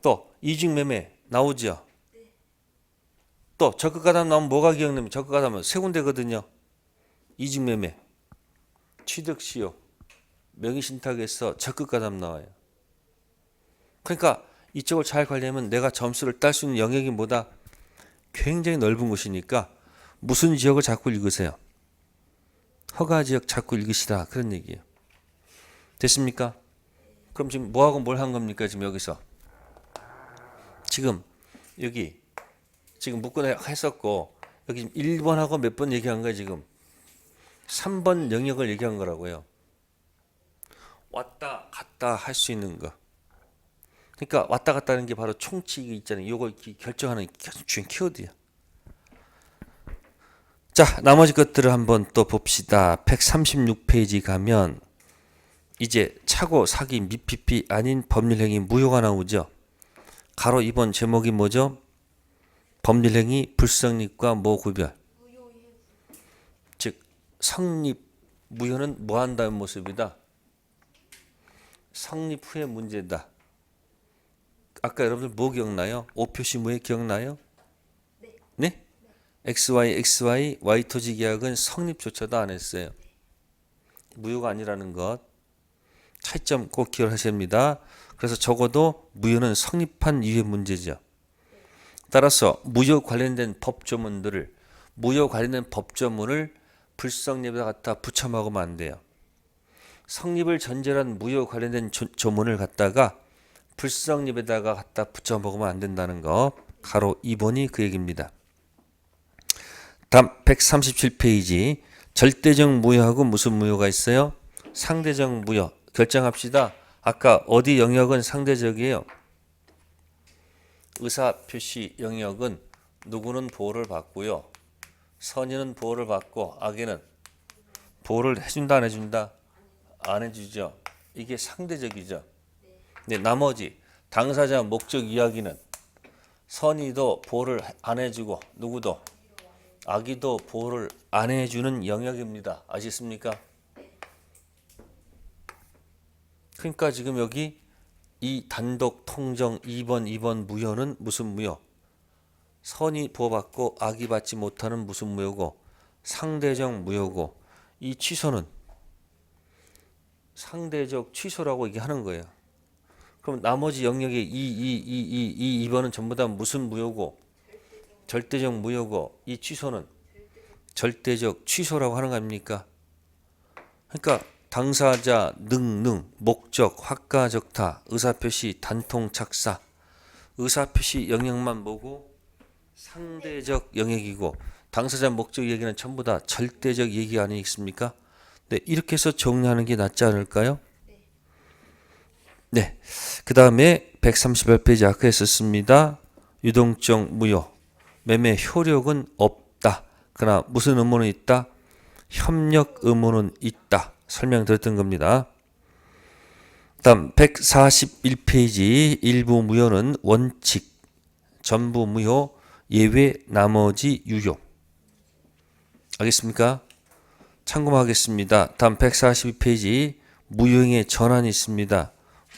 또 이중매매 나오죠. 또 적극가담 나오면 뭐가 기억나면 적극가담은 세 군데거든요. 이중매매, 취득시효, 명의신탁에서 적극가담 나와요. 그러니까 이쪽을 잘 관리하면 내가 점수를 딸 수 있는 영역이 뭐다? 굉장히 넓은 곳이니까 무슨 지역을 자꾸 읽으세요. 허가지역 자꾸 읽으시라 그런 얘기예요. 됐습니까? 그럼 지금 뭐하고 뭘 한 겁니까? 지금 여기서 지금 여기 지금 묶어 했었고 여기 1번하고 몇 번 얘기한 거야 지금 3번 영역을 얘기한 거라고요. 왔다 갔다 할 수 있는 거. 그러니까 왔다 갔다 하는 게 바로 총칙이 있잖아요. 이걸 결정하는 주요 키워드야. 자, 나머지 것들을 한번 또 봅시다. 136페이지 가면 이제 차고 사기 미피피 아닌 법률행위 무효가 나오죠. 가로 2번 제목이 뭐죠? 법률행위 불성립과 뭐 구별? 즉 성립 무효는 뭐 한다는 모습이다. 성립 후의 문제다. 아까 여러분들 뭐 기억나요? 오표시 무효 기억나요? 네? XY Y토지 계약은 성립조차도 안 했어요. 무효가 아니라는 것. 차이점 꼭 기억하셔야 합니다. 그래서 적어도 무효는 성립한 이후의 문제죠. 따라서 무효 관련된 법조문을 불성립에 갖다 붙여 먹으면 안 돼요. 성립을 전제로 한 무효 관련된 조문을 갖다가 불성립에다가 갖다 붙여 먹으면 안 된다는 거. 가로 2번이 그 얘기입니다. 다음 137페이지 절대적 무효하고 무슨 무효가 있어요? 상대적 무효. 결정합시다. 아까 어디 영역은 상대적이에요? 의사표시 영역은 누구는 보호를 받고요. 선의는 보호를 받고 악의는 보호를 해준다 안 해준다? 안 해주죠. 이게 상대적이죠. 근데 나머지 당사자 목적 이야기는 선의도 보호를 안 해주고 누구도 악의도 보호를 안 해주는 영역입니다. 아시겠습니까? 그러니까 지금 여기 이 단독 통정 2번 무효는 무슨 무효? 선의 보호받고 악의 받지 못하는 무슨 무효고 상대적 무효고 이 취소는 상대적 취소라고 얘기하는 거예요. 그럼 나머지 영역의 이 2번은 전부 다 무슨 무효고? 절대적 무효고, 이 취소는 절대적 취소라고 하는 거 아닙니까? 그러니까 당사자, 능능, 목적, 확가적타, 의사표시, 단통, 착사. 의사표시 영역만 보고 상대적 영역이고 당사자, 목적 얘기는 전부 다 절대적 얘기 아니겠습니까? 네, 이렇게 해서 정리하는 게 낫지 않을까요? 네. 그 다음에 138페이지 아까 했었습니다. 유동적 무효. 매매 효력은 없다. 그러나 무슨 의무는 있다? 협력 의무는 있다. 설명드렸던 겁니다. 다음 141페이지 일부 무효는 원칙, 전부 무효, 예외, 나머지 유효. 알겠습니까? 참고하겠습니다. 다음 142페이지 무효행위의 전환이 있습니다.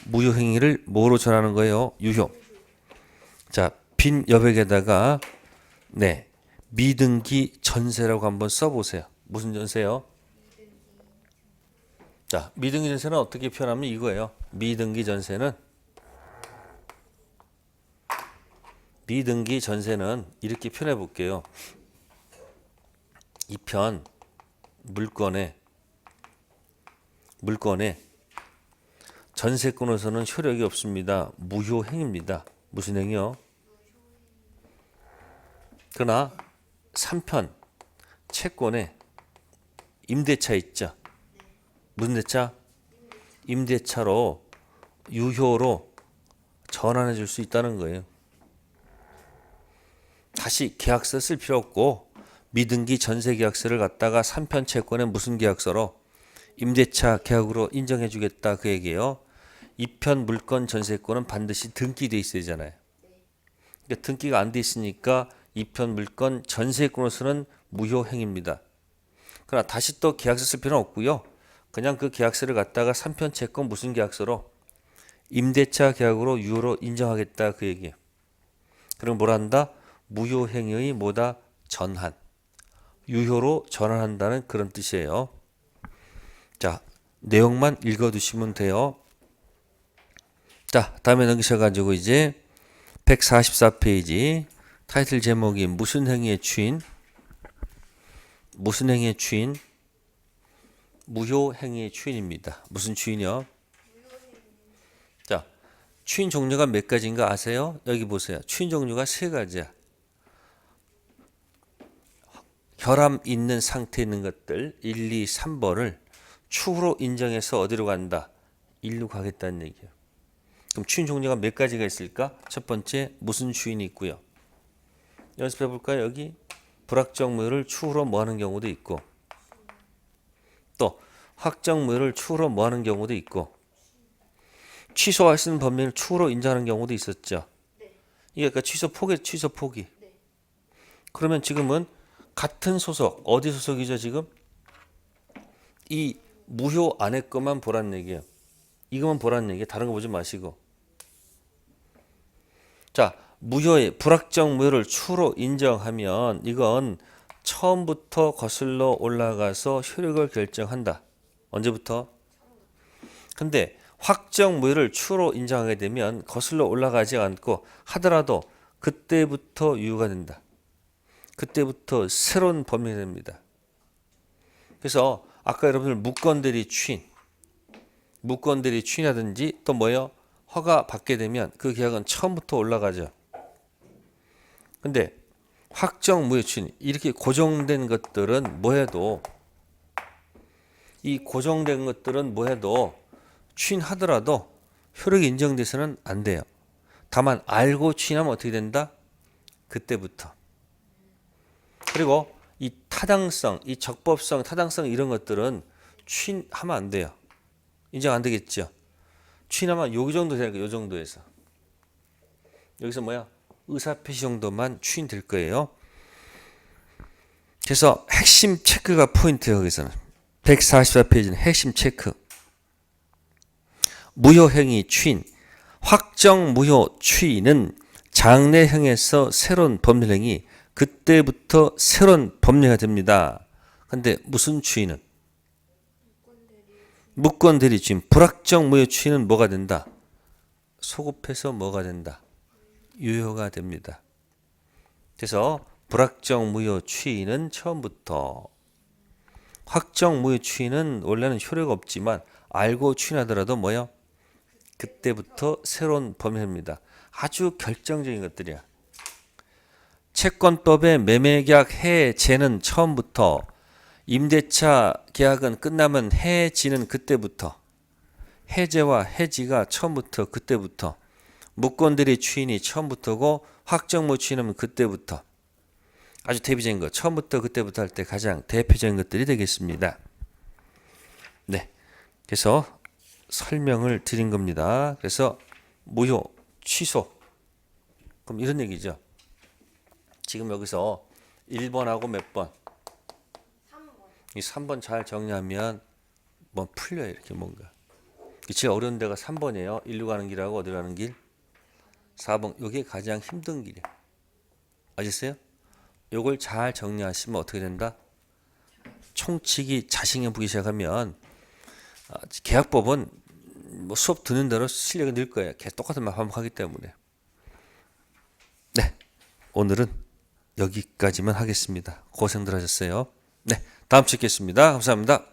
무효행위를 뭐로 전하는 거예요? 유효. 자, 빈 여백에다가 네, 미등기 전세라고 한번 써보세요. 무슨 전세요? 자, 미등기 전세는 어떻게 표현하면 이거예요. 미등기 전세는 이렇게 표현해 볼게요. 이 편 물건에 전세권에서는 효력이 없습니다. 무효행위입니다. 무슨 행위요? 그러나 3편 채권에 임대차 있죠. 무슨 대차? 임대차로 유효로 전환해 줄 수 있다는 거예요. 다시 계약서 쓸 필요 없고 미등기 전세 계약서를 갖다가 3편 채권에 무슨 계약서로 임대차 계약으로 인정해 주겠다 그 얘기예요. 2편 물건 전세권은 반드시 등기돼 있어야 되잖아요. 그러니까 등기가 안 돼 있으니까 2편 물건 전세권으로서는 무효행위입니다. 그러나 다시 또 계약서 쓸 필요는 없고요. 그냥 그 계약서를 갖다가 3편 채권 무슨 계약서로 임대차 계약으로 유효로 인정하겠다 그 얘기예요. 그럼 뭘 한다? 무효행위의 뭐다? 전환. 유효로 전환한다는 그런 뜻이에요. 자, 내용만 읽어두시면 돼요. 자, 다음에 넘기셔가지고 이제 144페이지 타이틀 제목이 무슨 행위의 추인? 무슨 행위의 추인? 무효 행위의 추인입니다. 무슨 추인이요? 자, 추인 종류가 몇 가지인가 아세요? 여기 보세요. 추인 종류가 세 가지야. 결함 있는 상태에 있는 것들 1, 2, 3번을 추후로 인정해서 어디로 간다? 일로 가겠다는 얘기예요. 그럼 추인 종류가 몇 가지가 있을까? 첫 번째 무슨 추인이 있고요. 연습해 볼까요? 여기 불확정 무효를 추후로 뭐 하는 경우도 있고 또 확정 무효를 추후로 뭐 하는 경우도 있고 취소할 수 있는 범위를 추후로 인정하는 경우도 있었죠. 이게 그러니까 취소 포기. 그러면 지금은 같은 소속, 어디 소속이죠 지금? 이 무효 안에 것만 보란 얘기예요. 이거만 보란 얘기예요. 다른 거 보지 마시고. 자, 무효의 불확정 무효를 추후로 인정하면 이건 처음부터 거슬러 올라가서 효력을 결정한다. 언제부터? 근데 확정 무효를 추후로 인정하게 되면 거슬러 올라가지 않고 하더라도 그때부터 유효가 된다. 그때부터 새로운 법령이 됩니다. 그래서 아까 여러분들 무건대리 추인하든지 또 뭐예요? 허가 받게 되면 그 계약은 처음부터 올라가죠. 근데 확정 무효 추인 이렇게 고정된 것들은 뭐해도 이 고정된 것들은 뭐해도 추인하더라도 효력이 인정돼서는 안 돼요. 다만 알고 추인하면 어떻게 된다? 그때부터. 그리고 이 타당성, 이 적법성, 타당성 이런 것들은 추인하면 안 돼요. 인정 안 되겠죠. 추인하면 요 정도 되니까 요 정도에서. 여기서 뭐야? 의사표시 정도만 추인될 거예요. 그래서 핵심 체크가 포인트예요. 여기서는 144페이지는 핵심 체크. 무효행위 추인, 확정 무효 추인은 장래형에서 새로운 법률행위, 그때부터 새로운 법령이 됩니다. 근데 무슨 추인은? 무권 대리 주인 불확정 무효 추이는 뭐가 된다? 소급해서 뭐가 된다? 유효가 됩니다. 그래서 불확정 무효 추이는 처음부터, 확정 무효 추이는 원래는 효력이 없지만 알고 추인하더라도 뭐요? 그때부터 새로운 범위입니다. 아주 결정적인 것들이야. 채권법의 매매계약 해제는 처음부터, 임대차 계약은 끝나면 해지는 그때부터, 해제와 해지가 처음부터 그때부터, 무권대리 추인이 처음부터고 확정무 추인하면 그때부터. 아주 대표적인 거, 처음부터 그때부터 할 때 가장 대표적인 것들이 되겠습니다. 네, 그래서 설명을 드린 겁니다. 그래서 무효, 취소, 그럼 이런 얘기죠. 지금 여기서 1번하고 몇 번? 3번. 이 3번 잘 정리하면 뭐 풀려요. 이렇게 뭔가. 제일 어려운 데가 3번이에요. 1루 가는 길하고 어디 가는 길? 4번. 이게 가장 힘든 길이에요. 아셨어요? 요걸 잘 정리하시면 어떻게 된다? 총칙이 자신이 보기 시작하면 계약법은 뭐 수업 듣는 대로 실력이 늘 거예요. 계속 똑같은 말 반복하기 때문에. 네, 오늘은 여기까지만 하겠습니다. 고생들 하셨어요. 네, 다음 주에 뵙겠습니다. 감사합니다.